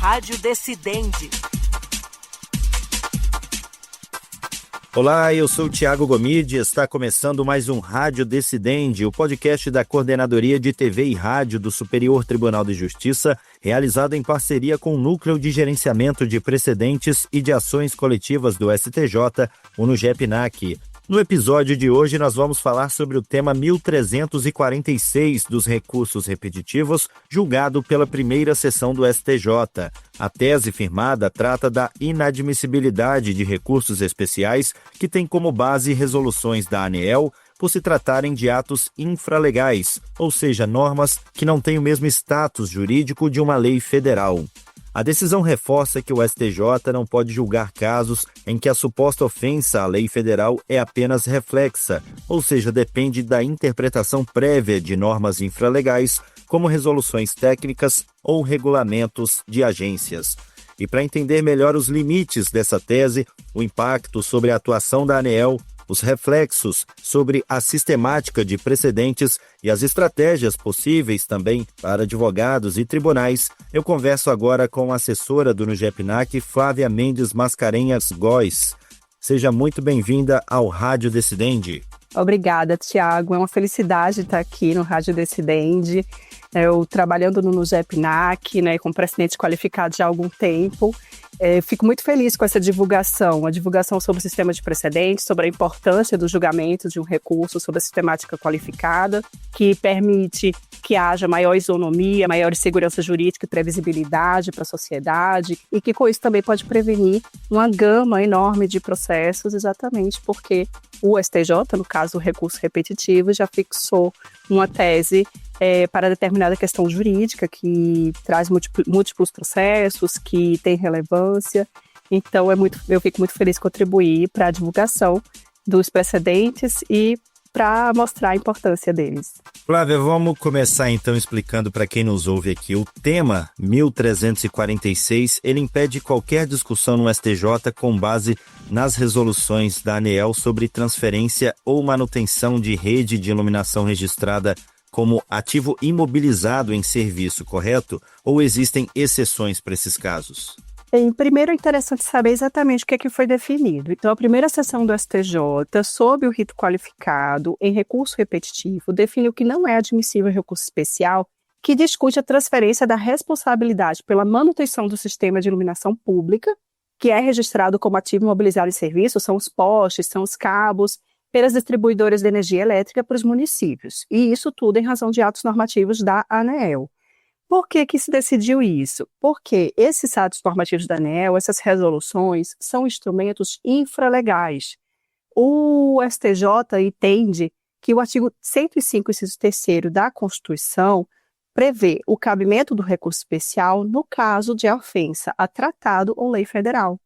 Rádio Decidente. Olá, eu sou o Thiago Gomide e está começando mais um Rádio Decidente, o podcast da Coordenadoria de TV e Rádio do Superior Tribunal de Justiça, realizado em parceria com o Núcleo de Gerenciamento de Precedentes e de Ações Coletivas do STJ, o NUGEP-NAC. No episódio de hoje, nós vamos falar sobre o tema 1346 dos recursos repetitivos, julgado pela primeira sessão do STJ. A tese firmada trata da inadmissibilidade de recursos especiais que tem como base resoluções da ANEEL por se tratarem de atos infralegais, ou seja, normas que não têm o mesmo status jurídico de uma lei federal. A decisão reforça que o STJ não pode julgar casos em que a suposta ofensa à lei federal é apenas reflexa, ou seja, depende da interpretação prévia de normas infralegais, como resoluções técnicas ou regulamentos de agências. E para entender melhor os limites dessa tese, o impacto sobre a atuação da ANEEL, os reflexos sobre a sistemática de precedentes e as estratégias possíveis também para advogados e tribunais, eu converso agora com a assessora do NUGEP-NAC, Flávia Mendes Mascarenhas Góes. Seja muito bem-vinda ao Rádio Decidente. Obrigada, Thiago. É uma felicidade estar aqui no Rádio Decidente. Eu trabalhando no NUGEP-NAC, com precedentes qualificados já há algum tempo. Fico muito feliz com essa divulgação, a divulgação sobre o sistema de precedentes, sobre a importância do julgamento de um recurso sobre a sistemática qualificada, que permite que haja maior isonomia, maior segurança jurídica e previsibilidade para a sociedade, e que com isso também pode prevenir uma gama enorme de processos, exatamente porque o STJ, no caso o recurso repetitivo, já fixou uma tese para determinada questão jurídica que traz múltiplos processos, que tem relevância. Então, eu fico muito feliz em contribuir para a divulgação dos precedentes e para mostrar a importância deles. Flávia, vamos começar então explicando para quem nos ouve aqui. O tema 1346, ele impede qualquer discussão no STJ com base nas resoluções da ANEEL sobre transferência ou manutenção de rede de iluminação registrada como ativo imobilizado em serviço, correto? Ou existem exceções para esses casos? Primeiro é interessante saber exatamente o que foi definido. Então, a primeira sessão do STJ, sob o rito qualificado, em recurso repetitivo, definiu que não é admissível recurso especial que discute a transferência da responsabilidade pela manutenção do sistema de iluminação pública, que é registrado como ativo imobilizado em serviço, são os postes, são os cabos, pelas distribuidoras de energia elétrica para os municípios. E isso tudo em razão de atos normativos da ANEEL. Por que se decidiu isso? Porque esses atos normativos da ANEEL, essas resoluções, são instrumentos infralegais. O STJ entende que o artigo 105, inciso 3º da Constituição prevê o cabimento do recurso especial no caso de ofensa a tratado ou lei federal.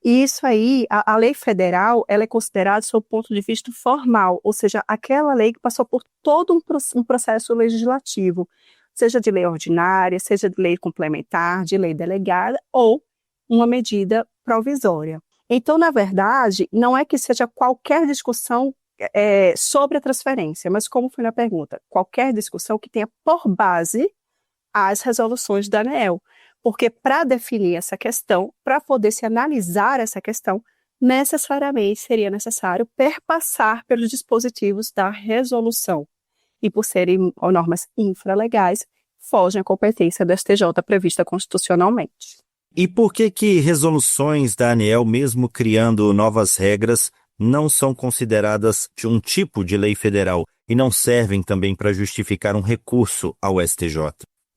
E isso aí, a lei federal, ela é considerada sob o ponto de vista formal, ou seja, aquela lei que passou por todo um processo legislativo, seja de lei ordinária, seja de lei complementar, de lei delegada ou uma medida provisória. Então, na verdade, não é que seja qualquer discussão sobre a transferência, mas como foi na pergunta, qualquer discussão que tenha por base as resoluções da ANEEL. Porque para definir essa questão, para poder se analisar essa questão, necessariamente seria necessário perpassar pelos dispositivos da resolução. E por serem normas infralegais, fogem à competência do STJ prevista constitucionalmente. E por que resoluções da ANEEL, mesmo criando novas regras, não são consideradas de um tipo de lei federal e não servem também para justificar um recurso ao STJ?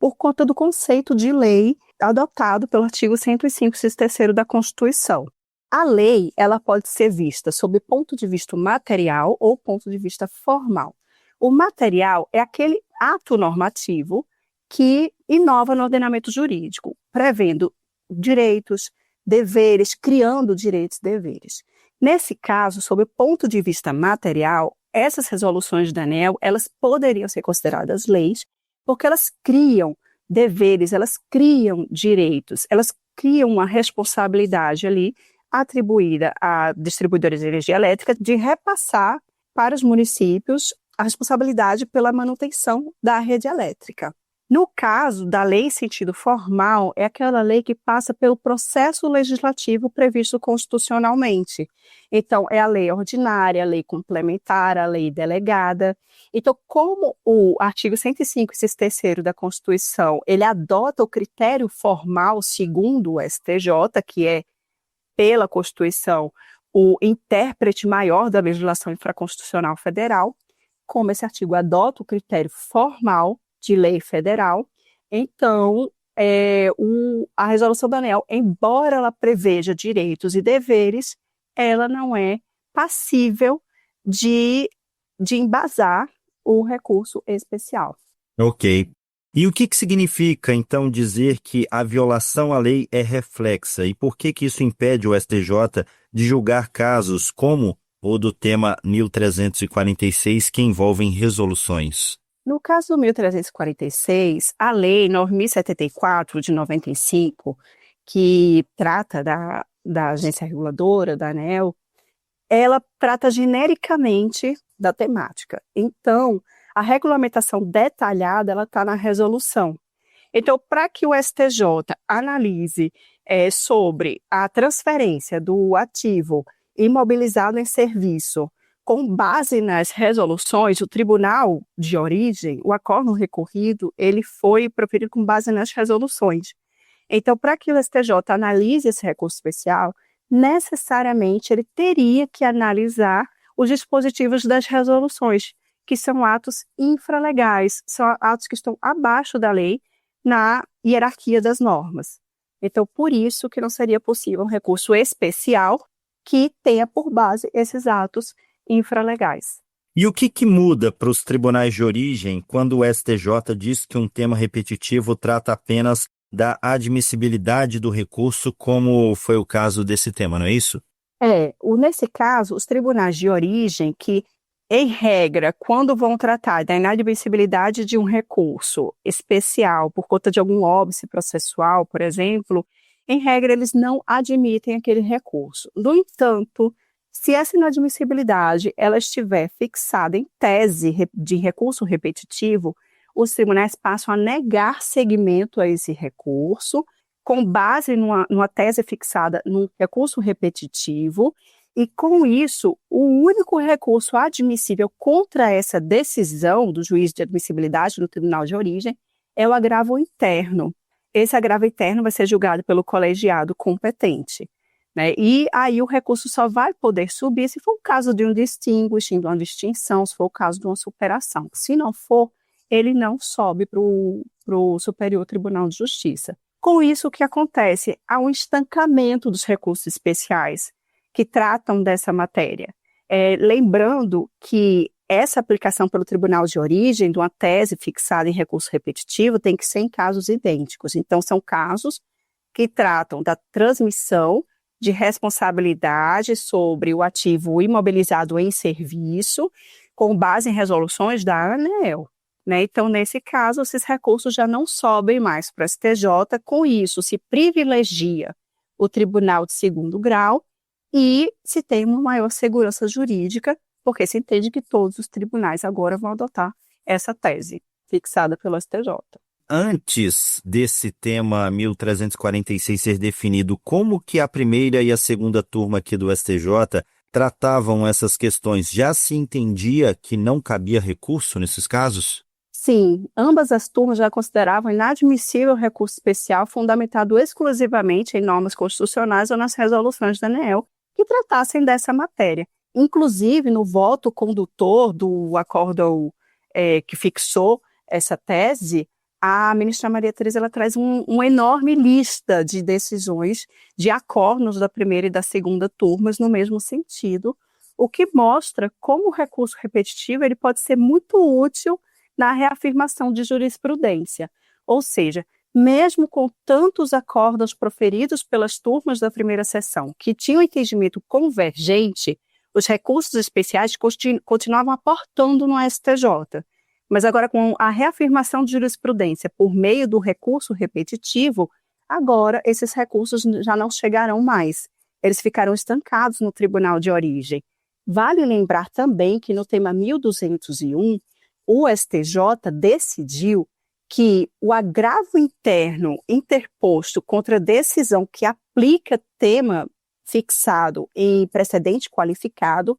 Por conta do conceito de lei adotado pelo artigo 105, inciso 3º da Constituição. A lei, ela pode ser vista sob ponto de vista material ou ponto de vista formal. O material é aquele ato normativo que inova no ordenamento jurídico, prevendo direitos, deveres, criando direitos e deveres. Nesse caso, sob o ponto de vista material, essas resoluções da ANEEL, elas poderiam ser consideradas leis, porque elas criam deveres, elas criam direitos, elas criam uma responsabilidade ali atribuída a distribuidores de energia elétrica de repassar para os municípios a responsabilidade pela manutenção da rede elétrica. No caso da lei em sentido formal, é aquela lei que passa pelo processo legislativo previsto constitucionalmente. Então, é a lei ordinária, a lei complementar, a lei delegada. Então, como o artigo 105, inciso 3º da Constituição, ele adota o critério formal segundo o STJ, que é, pela Constituição, o intérprete maior da legislação infraconstitucional federal, como esse artigo adota o critério formal de lei federal, então a resolução da ANEEL, embora ela preveja direitos e deveres, ela não é passível de embasar o recurso especial. Ok. E o que significa, então, dizer que a violação à lei é reflexa? E por que isso impede o STJ de julgar casos como o do tema 1346, que envolvem resoluções? No caso do 1346, a Lei 9.074, de 95, que trata da agência reguladora, da ANEEL, ela trata genericamente da temática. Então, a regulamentação detalhada, ela está na resolução. Então, para que o STJ analise sobre a transferência do ativo imobilizado em serviço com base nas resoluções, o tribunal de origem, o acórdão recorrido, ele foi proferido com base nas resoluções. Então, para que o STJ analise esse recurso especial, necessariamente ele teria que analisar os dispositivos das resoluções, que são atos infralegais, são atos que estão abaixo da lei na hierarquia das normas. Então, por isso que não seria possível um recurso especial que tenha por base esses atos infralegais. E o que muda para os tribunais de origem quando o STJ diz que um tema repetitivo trata apenas da admissibilidade do recurso, como foi o caso desse tema, não é isso? Nesse caso, os tribunais de origem que, em regra, quando vão tratar da inadmissibilidade de um recurso especial por conta de algum óbice processual, por exemplo, em regra, eles não admitem aquele recurso. No entanto, se essa inadmissibilidade ela estiver fixada em tese de recurso repetitivo, os tribunais passam a negar seguimento a esse recurso, com base numa tese fixada num recurso repetitivo, e com isso, o único recurso admissível contra essa decisão do juiz de admissibilidade no tribunal de origem é o agravo interno. Esse agravo interno vai ser julgado pelo colegiado competente, né? E aí o recurso só vai poder subir se for o caso de um distinguishing, de uma distinção, se for o caso de uma superação. Se não for, ele não sobe para o Superior Tribunal de Justiça. Com isso, o que acontece? Há um estancamento dos recursos especiais que tratam dessa matéria. Lembrando que essa aplicação pelo tribunal de origem de uma tese fixada em recurso repetitivo tem que ser em casos idênticos. Então, são casos que tratam da transmissão de responsabilidade sobre o ativo imobilizado em serviço, com base em resoluções da ANEEL. Né? Então, nesse caso, esses recursos já não sobem mais para o STJ, com isso se privilegia o tribunal de segundo grau e se tem uma maior segurança jurídica, porque se entende que todos os tribunais agora vão adotar essa tese fixada pelo STJ. Antes desse tema 1346 ser definido, como que a primeira e a segunda turma aqui do STJ tratavam essas questões? Já se entendia que não cabia recurso nesses casos? Sim, ambas as turmas já consideravam inadmissível o recurso especial fundamentado exclusivamente em normas constitucionais ou nas resoluções da ANEEL que tratassem dessa matéria. Inclusive, no voto condutor do acórdão que fixou essa tese, a ministra Maria Tereza ela traz uma enorme lista de decisões de acórdãos da primeira e da segunda turmas no mesmo sentido, o que mostra como o recurso repetitivo ele pode ser muito útil na reafirmação de jurisprudência. Ou seja, mesmo com tantos acórdãos proferidos pelas turmas da primeira sessão que tinham entendimento convergente, os recursos especiais continuavam aportando no STJ. Mas agora, com a reafirmação de jurisprudência por meio do recurso repetitivo, agora esses recursos já não chegarão mais. Eles ficarão estancados no tribunal de origem. Vale lembrar também que no tema 1201, o STJ decidiu que o agravo interno interposto contra a decisão que aplica tema fixado em precedente qualificado,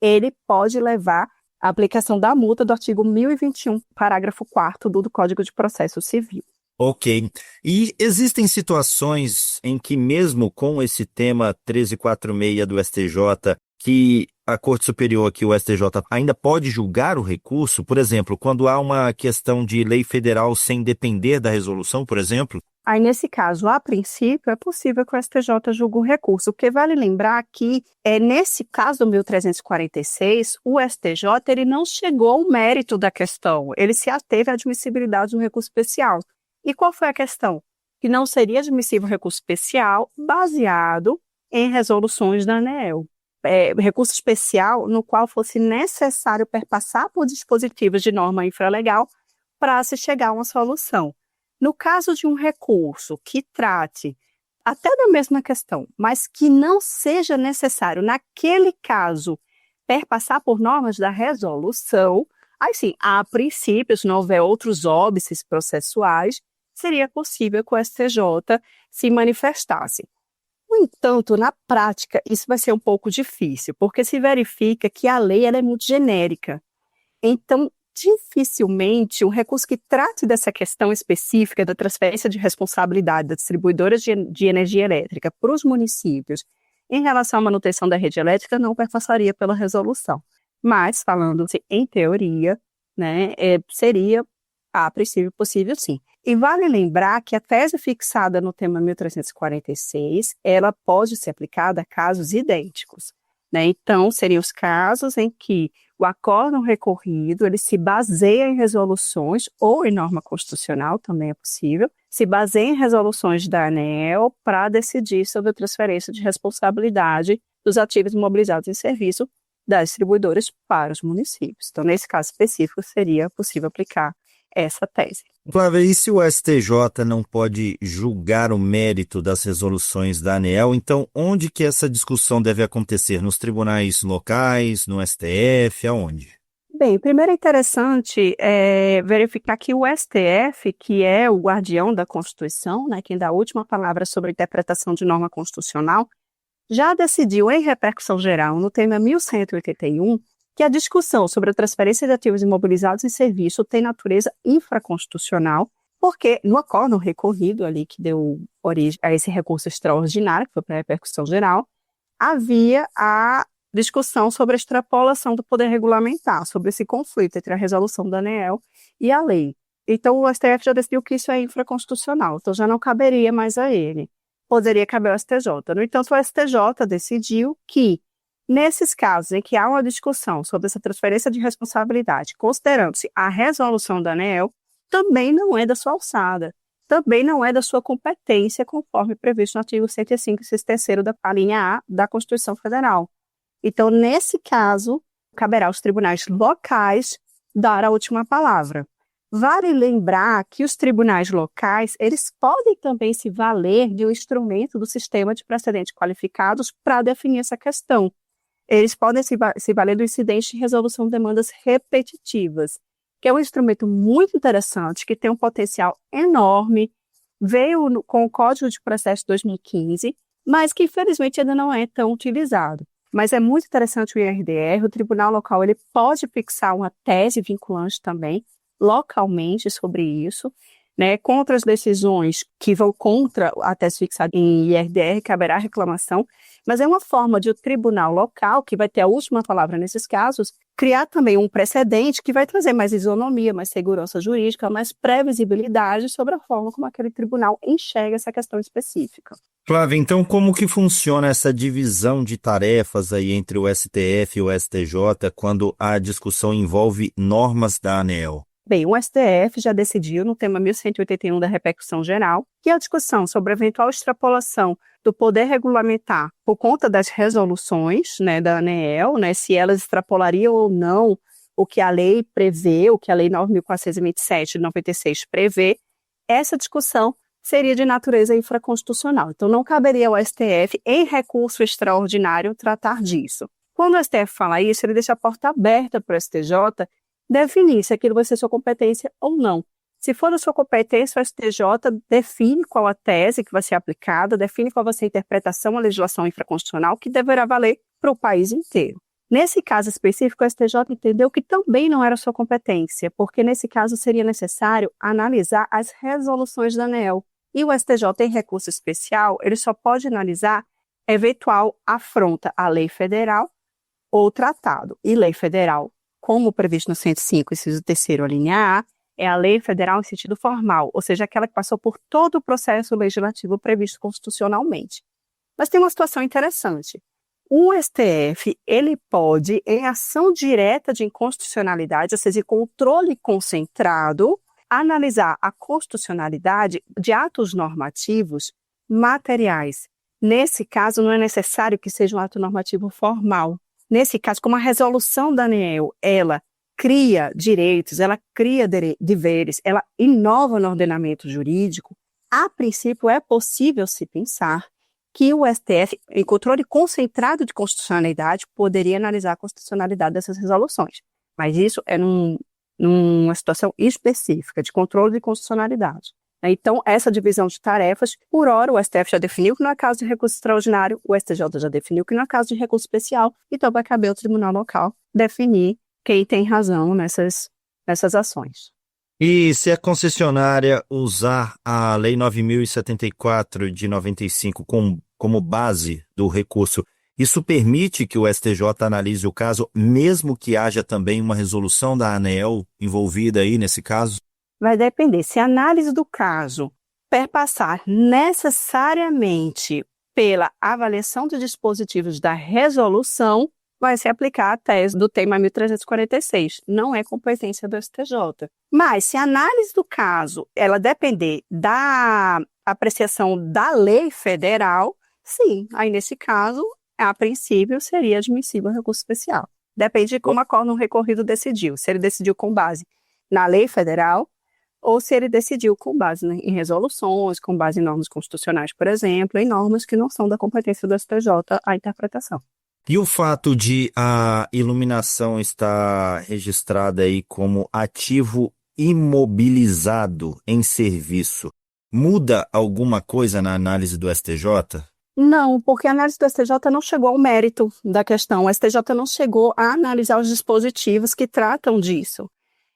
ele pode levar à aplicação da multa do artigo 1021, parágrafo 4º do Código de Processo Civil. Ok. E existem situações em que, mesmo com esse tema 1346 do STJ, que a Corte Superior, que o STJ, ainda pode julgar o recurso? Por exemplo, quando há uma questão de lei federal sem depender da resolução, por exemplo? Aí, nesse caso, a princípio, é possível que o STJ julgue o recurso, porque vale lembrar que, nesse caso do 1346, o STJ ele não chegou ao mérito da questão, ele se ateve à admissibilidade do recurso especial. E qual foi a questão? Que não seria admissível o recurso especial baseado em resoluções da ANEEL. Recurso especial no qual fosse necessário perpassar por dispositivos de norma infralegal para se chegar a uma solução. No caso de um recurso que trate até da mesma questão, mas que não seja necessário, naquele caso, perpassar por normas da resolução, aí sim, a princípio, se não houver outros óbices processuais, seria possível que o STJ se manifestasse. No entanto, na prática, isso vai ser um pouco difícil, porque se verifica que a lei ela é muito genérica. Então, dificilmente um recurso que trate dessa questão específica da transferência de responsabilidade das distribuidoras de energia elétrica para os municípios em relação à manutenção da rede elétrica não perpassaria pela resolução. Mas, falando-se em teoria, né, seria, a princípio, possível sim. E vale lembrar que a tese fixada no tema 1346, ela pode ser aplicada a casos idênticos, né? Então, seriam os casos em que o acórdão recorrido, ele se baseia em resoluções ou em norma constitucional, também é possível, se baseia em resoluções da ANEEL para decidir sobre a transferência de responsabilidade dos ativos imobilizados em serviço das distribuidoras para os municípios. Então, nesse caso específico, seria possível aplicar essa tese. Flávia, e se o STJ não pode julgar o mérito das resoluções da ANEEL, então onde que essa discussão deve acontecer? Nos tribunais locais, no STF, aonde? Bem, primeiro é interessante verificar que o STF, que é o guardião da Constituição, né, quem dá a última palavra sobre a interpretação de norma constitucional, já decidiu em repercussão geral, no tema 1181, que a discussão sobre a transferência de ativos imobilizados em serviço tem natureza infraconstitucional, porque no acórdão recorrido ali, que deu origem a esse recurso extraordinário, que foi para a repercussão geral, havia a discussão sobre a extrapolação do poder regulamentar, sobre esse conflito entre a resolução da ANEEL e a lei. Então, o STF já decidiu que isso é infraconstitucional, então já não caberia mais a ele. Poderia caber ao STJ. No entanto, o STJ decidiu que, nesses casos em que há uma discussão sobre essa transferência de responsabilidade, considerando-se a resolução da ANEEL, também não é da sua alçada, também não é da sua competência, conforme previsto no artigo 105, inciso 3º da linha A da Constituição Federal. Então, nesse caso, caberá aos tribunais locais dar a última palavra. Vale lembrar que os tribunais locais, eles podem também se valer de um instrumento do sistema de precedentes qualificados para definir essa questão. Eles podem se valer do incidente de resolução de demandas repetitivas, que é um instrumento muito interessante, que tem um potencial enorme, veio com o Código de Processo de 2015, mas que infelizmente ainda não é tão utilizado. Mas é muito interessante o IRDR, o tribunal local ele pode fixar uma tese vinculante também, localmente sobre isso, né, contra as decisões que vão contra a tese fixada em IRDR, caberá reclamação, mas é uma forma de o tribunal local, que vai ter a última palavra nesses casos, criar também um precedente que vai trazer mais isonomia, mais segurança jurídica, mais previsibilidade sobre a forma como aquele tribunal enxerga essa questão específica. Flávia, então como que funciona essa divisão de tarefas aí entre o STF e o STJ quando a discussão envolve normas da ANEEL? Bem, o STF já decidiu no tema 1181 da repercussão geral que a discussão sobre a eventual extrapolação do poder regulamentar por conta das resoluções, né, da ANEEL, né, se elas extrapolariam ou não o que a lei prevê, o que a lei 9.427 de 96 prevê, essa discussão seria de natureza infraconstitucional. Então, não caberia ao STF, em recurso extraordinário, tratar disso. Quando o STF fala isso, ele deixa a porta aberta para o STJ definir se aquilo vai ser sua competência ou não. Se for da sua competência, o STJ define qual a tese que vai ser aplicada, define qual vai ser a interpretação à legislação infraconstitucional que deverá valer para o país inteiro. Nesse caso específico, o STJ entendeu que também não era sua competência, porque nesse caso seria necessário analisar as resoluções da ANEEL. E o STJ, em recurso especial, ele só pode analisar eventual afronta à lei federal ou tratado. E lei federal, como previsto no 105, inciso 3º, a linha A, é a lei federal em sentido formal, ou seja, aquela que passou por todo o processo legislativo previsto constitucionalmente. Mas tem uma situação interessante. O STF, ele pode, em ação direta de inconstitucionalidade, ou seja, controle concentrado, analisar a constitucionalidade de atos normativos materiais. Nesse caso, não é necessário que seja um ato normativo formal. Nesse caso, como a resolução da ANEEL, ela cria direitos, ela cria deveres, ela inova no ordenamento jurídico, a princípio é possível se pensar que o STF, em controle concentrado de constitucionalidade, poderia analisar a constitucionalidade dessas resoluções. Mas isso é numa situação específica de controle de constitucionalidade. Então, essa divisão de tarefas, por hora, o STF já definiu que não é caso de recurso extraordinário, o STJ já definiu que não é caso de recurso especial, então vai caber ao tribunal local definir quem tem razão nessas ações. E se a concessionária usar a Lei 9.074 de 95 como base do recurso, isso permite que o STJ analise o caso, mesmo que haja também uma resolução da ANEEL envolvida aí nesse caso? Vai depender. Se a análise do caso perpassar necessariamente pela avaliação de dispositivos da resolução, vai se aplicar a tese do tema 1346. Não é competência do STJ. Mas se a análise do caso ela depender da apreciação da lei federal, sim, aí nesse caso, a princípio, seria admissível recurso especial. Depende de como a Corte no recorrido decidiu. Se ele decidiu com base na lei federal ou se ele decidiu com base em resoluções, com base em normas constitucionais, por exemplo, em normas que não são da competência do STJ a interpretação. E o fato de a iluminação estar registrada aí como ativo imobilizado em serviço, muda alguma coisa na análise do STJ? Não, porque a análise do STJ não chegou ao mérito da questão. O STJ não chegou a analisar os dispositivos que tratam disso.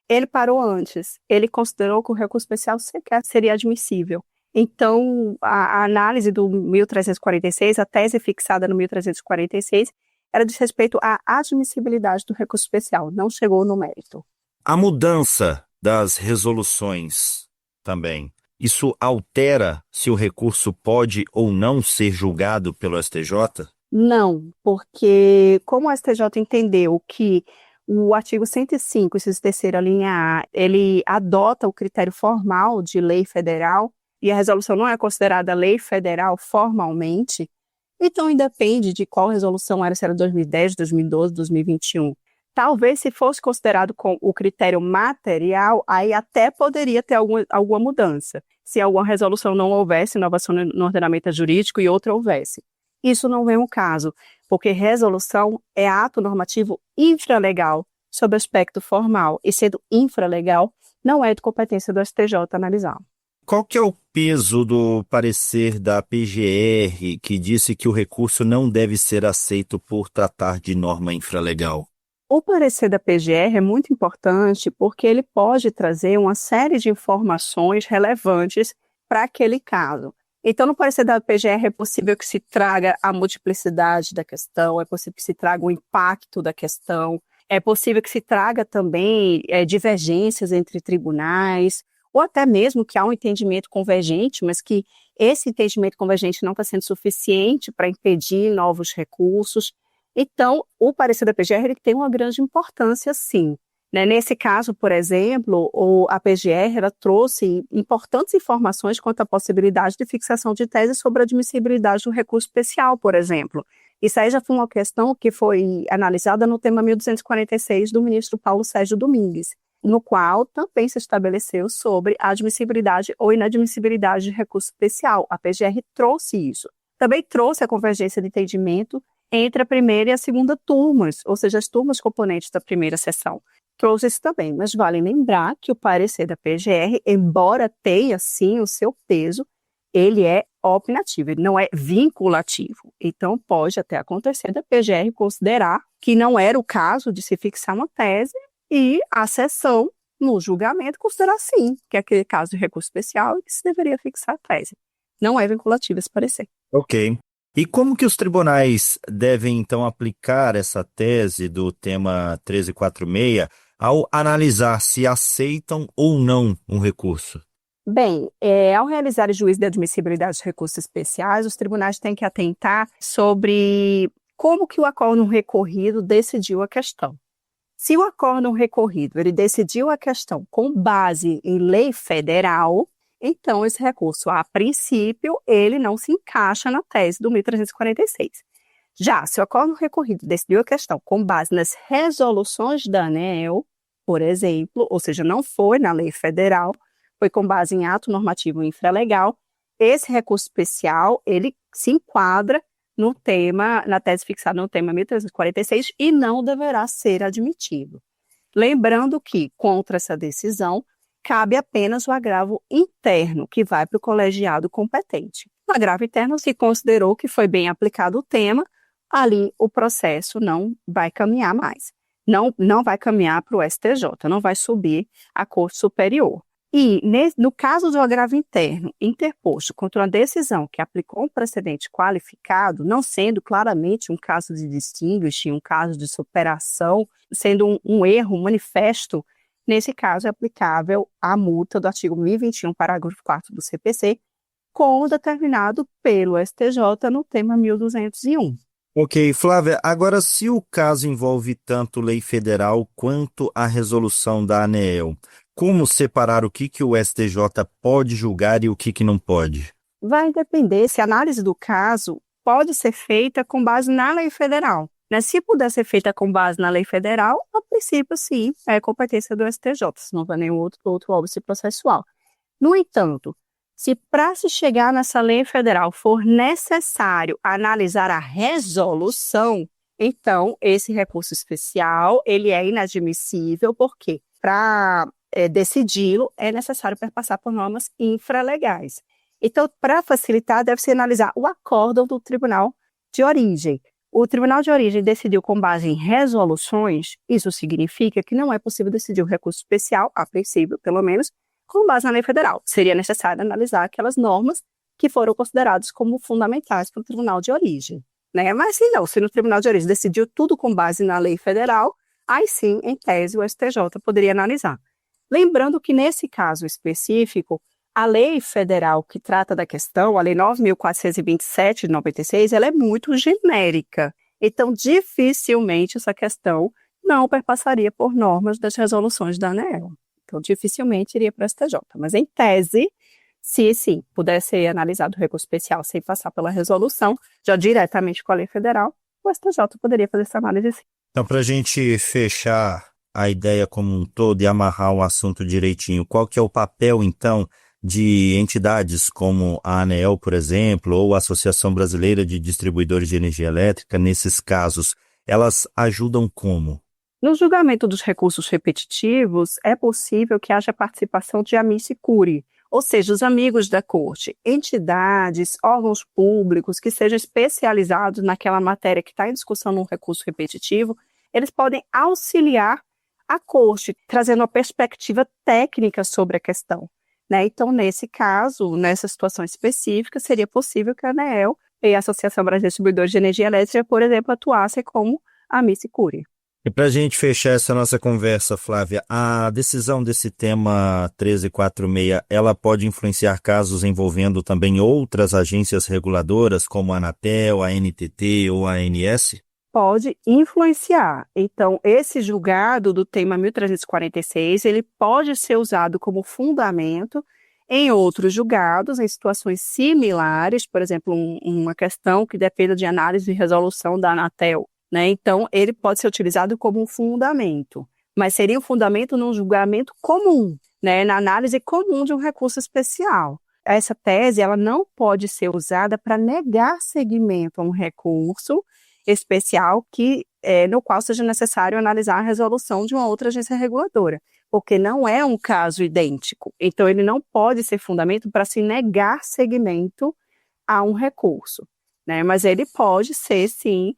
Ele parou antes. Ele considerou que o recurso especial sequer seria admissível. Então, a análise do 1346, a tese fixada no 1346, era diz respeito à admissibilidade do recurso especial, não chegou no mérito. A mudança das resoluções também, isso altera se o recurso pode ou não ser julgado pelo STJ? Não, porque como o STJ entendeu que o artigo 105, inciso 3º, linha A, ele adota o critério formal de lei federal, e a resolução não é considerada lei federal formalmente, então independe de qual resolução era, se era 2010, 2012, 2021. Talvez se fosse considerado com o critério material, aí até poderia ter alguma mudança. Se alguma resolução não houvesse inovação no ordenamento jurídico e outra houvesse. Isso não vem o caso, porque resolução é ato normativo infralegal sob aspecto formal, e sendo infralegal, não é de competência do STJ analisar. Qual que é o peso do parecer da PGR que disse que o recurso não deve ser aceito por tratar de norma infralegal? O parecer da PGR é muito importante porque ele pode trazer uma série de informações relevantes para aquele caso. Então, no parecer da PGR é possível que se traga a multiplicidade da questão, é possível que se traga o impacto da questão, é possível que se traga também divergências entre tribunais, ou até mesmo que há um entendimento convergente, mas que esse entendimento convergente não está sendo suficiente para impedir novos recursos. Então, o parecer da PGR ele tem uma grande importância, sim. Nesse caso, por exemplo, a PGR ela trouxe importantes informações quanto à possibilidade de fixação de tese sobre a admissibilidade do recurso especial, por exemplo. Isso aí já foi uma questão que foi analisada no tema 1246 do ministro Paulo Sérgio Domingues, no qual também se estabeleceu sobre a admissibilidade ou inadmissibilidade de recurso especial. A PGR trouxe isso. Também trouxe a convergência de entendimento entre a primeira e a segunda turmas, ou seja, as turmas componentes da primeira sessão. trouxe isso também, mas vale lembrar que o parecer da PGR, embora tenha sim o seu peso, ele é opinativo, ele não é vinculativo. Então, pode até acontecer da PGR considerar que não era o caso de se fixar uma tese e a seção, no julgamento, considerar sim, que é aquele caso de recurso especial e que se deveria fixar a tese. Não é vinculativo esse parecer. Ok. E como que os tribunais devem, então, aplicar essa tese do tema 1346 ao analisar se aceitam ou não um recurso? Bem, ao realizar o juízo de admissibilidade de recursos especiais, os tribunais têm que atentar sobre como que o acórdão recorrido decidiu a questão. Se o acórdão recorrido ele decidiu a questão com base em lei federal, então esse recurso, a princípio, ele não se encaixa na tese do 1346. Já, se o acórdão recorrido decidiu a questão com base nas resoluções da ANEEL, por exemplo, ou seja, não foi na lei federal, foi com base em ato normativo infralegal, esse recurso especial, ele se enquadra no tema, na tese fixada no tema 1346 e não deverá ser admitido. Lembrando que, contra essa decisão, cabe apenas o agravo interno, que vai para o colegiado competente. No agravo interno, se considerou que foi bem aplicado o tema, ali o processo não vai caminhar mais. Não vai caminhar para o STJ, não vai subir à Corte Superior. E, no caso do agravo interno interposto contra uma decisão que aplicou um precedente qualificado, não sendo claramente um caso de distinguish, um caso de superação, sendo um erro manifesto, nesse caso é aplicável a multa do artigo 1021, parágrafo 4 do CPC, como determinado pelo STJ no tema 1201. Ok, Flávia, agora se o caso envolve tanto lei federal quanto a resolução da ANEEL, como separar o que o STJ pode julgar e o que não pode? Vai depender se a análise do caso pode ser feita com base na lei federal. Se puder ser feita com base na lei federal, a princípio, sim, é competência do STJ, se não houver nenhum outro óbice processual. No entanto, se para se chegar nessa lei federal for necessário analisar a resolução, então esse recurso especial ele é inadmissível, porque para decidi-lo é necessário passar por normas infralegais. Então, para facilitar, deve-se analisar o acórdão do tribunal de origem. O tribunal de origem decidiu com base em resoluções, isso significa que não é possível decidir o recurso especial, a princípio, pelo menos, com base na lei federal. Seria necessário analisar aquelas normas que foram consideradas como fundamentais para o tribunal de origem. Mas se no tribunal de origem decidiu tudo com base na lei federal, aí sim, em tese, o STJ poderia analisar. Lembrando que, nesse caso específico, a lei federal que trata da questão, a Lei 9.427 de 96, ela é muito genérica. Então, dificilmente essa questão não perpassaria por normas das resoluções da ANEEL. Então, dificilmente iria para o STJ. Mas, em tese, se sim, pudesse ser analisado o recurso especial sem passar pela resolução, já diretamente com a lei federal, o STJ poderia fazer essa análise sim. Então, para a gente fechar a ideia como um todo e amarrar o assunto direitinho, qual que é o papel, então, de entidades como a ANEEL, por exemplo, ou a Associação Brasileira de Distribuidores de Energia Elétrica, nesses casos, elas ajudam como? No julgamento dos recursos repetitivos, é possível que haja participação de amici curiae, ou seja, os amigos da corte, entidades, órgãos públicos que sejam especializados naquela matéria que está em discussão no recurso repetitivo, eles podem auxiliar a corte, trazendo uma perspectiva técnica sobre a questão. Então, nesse caso, nessa situação específica, seria possível que a ANEEL e a Associação Brasileira de Distribuidores de Energia Elétrica, por exemplo, atuassem como amici curiae. E para a gente fechar essa nossa conversa, Flávia, a decisão desse tema 1346, ela pode influenciar casos envolvendo também outras agências reguladoras, como a Anatel, a NTT ou a ANS? Pode influenciar. Então, esse julgado do tema 1346, ele pode ser usado como fundamento em outros julgados, em situações similares, por exemplo, uma questão que dependa de análise e resolução da Anatel. Então, ele pode ser utilizado como um fundamento, mas seria um fundamento num julgamento comum, na análise comum de um recurso especial. Essa tese ela não pode ser usada para negar seguimento a um recurso especial no qual seja necessário analisar a resolução de uma outra agência reguladora, porque não é um caso idêntico. Então, ele não pode ser fundamento para se negar seguimento a um recurso, né? Mas ele pode ser, sim,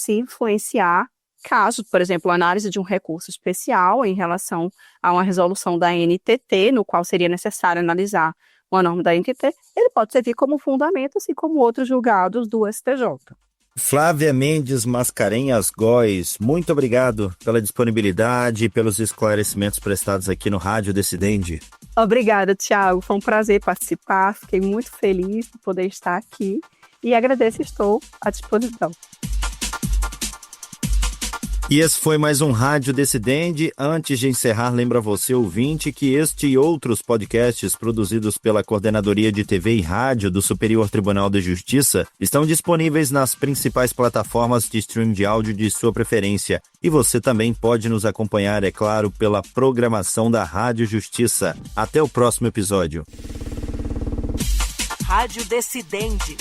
influenciar caso, por exemplo, a análise de um recurso especial em relação a uma resolução da NTT, no qual seria necessário analisar uma norma da NTT, ele pode servir como fundamento, assim como outros julgados do STJ. Flávia Mendes Mascarenhas Góes, muito obrigado pela disponibilidade e pelos esclarecimentos prestados aqui no Rádio Decidente. Obrigada, Thiago. Foi um prazer participar. Fiquei muito feliz de poder estar aqui e agradeço, estou à disposição. E esse foi mais um Rádio Decidente. Antes de encerrar, lembra você, ouvinte, que este e outros podcasts produzidos pela Coordenadoria de TV e Rádio do Superior Tribunal de Justiça estão disponíveis nas principais plataformas de streaming de áudio de sua preferência. E você também pode nos acompanhar, é claro, pela programação da Rádio Justiça. Até o próximo episódio. Rádio Decidente.